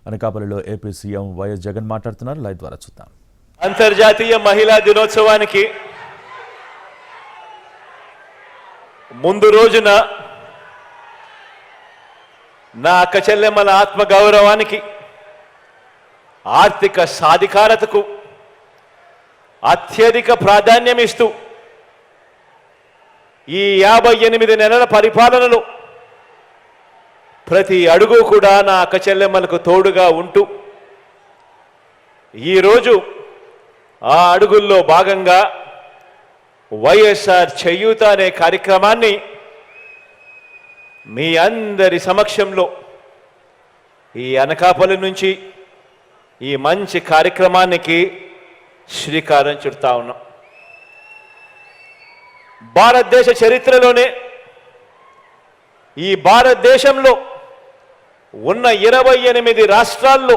అనకాపల్లిలో AP CM YS Jagan మాట్లాడుతున్నారు. Live ద్వారా చూద్దాం. అంతర్జాతీయ మహిళా దినోత్సవానికి ముందు రోజున నా అక్క చెల్లెమ్మల ఆత్మగౌరవానికి, ఆర్థిక సాధికారతకు అత్యధిక ప్రాధాన్యం ఇస్తూ ఈ 58 నెలల పరిపాలనలో ప్రతి అడుగు కూడా నా అక్క చెల్లెమ్మలకు తోడుగా ఉంటూ ఈరోజు ఆ అడుగుల్లో భాగంగా వైఎస్ఆర్ చేయూత అనే కార్యక్రమాన్ని మీ అందరి సమక్షంలో ఈ అనకాపల్లి నుంచి ఈ మంచి కార్యక్రమానికి శ్రీకారం చుడతా ఉన్నాం. భారతదేశ చరిత్రలోనే ఈ భారతదేశంలో ఉన్న 28 రాష్ట్రాల్లో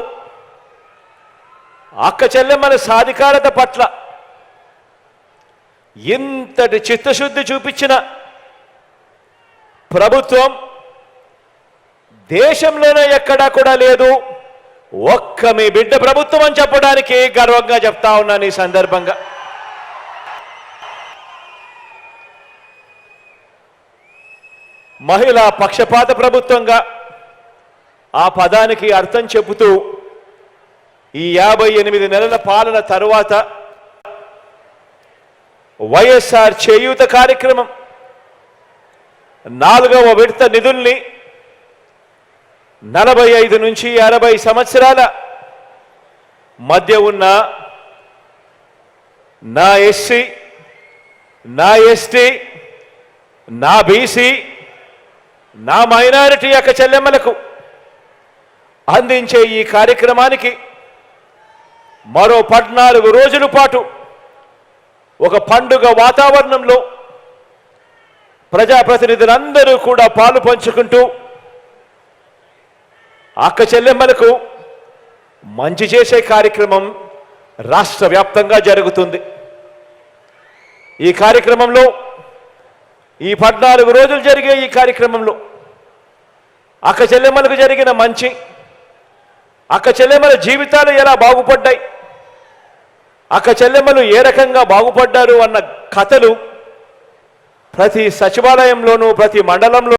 అక్క చెల్లెమ్మల సాధికారత పట్ల ఇంతటి చిత్తశుద్ధి చూపించిన ప్రభుత్వం దేశంలోనే ఎక్కడా కూడా లేదు. ఒక్క మీ బిడ్డ ప్రభుత్వం అని చెప్పడానికి గర్వంగా చెప్తా ఉన్నాను. ఈ సందర్భంగా మహిళా పక్షపాత ప్రభుత్వంగా ఆ పదానికి అర్థం చెబుతూ ఈ 58 నెలల పాలన తరువాత వైఎస్ఆర్ చేయూత కార్యక్రమం 4వ విడత నిధుల్ని 45 నుంచి 60 సంవత్సరాల మధ్య ఉన్న నా ఎస్సీ, నా ఎస్టీ, నా బీసీ, నా మైనారిటీ అక్క చెల్లెమ్మలకు అందించే ఈ కార్యక్రమానికి మరో 14 రోజుల పాటు ఒక పండుగ వాతావరణంలో ప్రజాప్రతినిధులందరూ కూడా పాలు పంచుకుంటూ అక్క చెల్లెమ్మలకు మంచి చేసే కార్యక్రమం రాష్ట్ర వ్యాప్తంగా జరుగుతుంది. ఈ కార్యక్రమంలో ఈ 14 రోజులు జరిగే ఈ కార్యక్రమంలో అక్క చెల్లెమ్మలకు జరిగిన మంచి, అక్క చెల్లెమ్మల జీవితాలు ఎలా బాగుపడ్డాయి, అక్క చెల్లెమ్మలు ఏ రకంగా బాగుపడ్డారు అన్న కథలు ప్రతి సచివాలయంలోనూ ప్రతి మండలంలో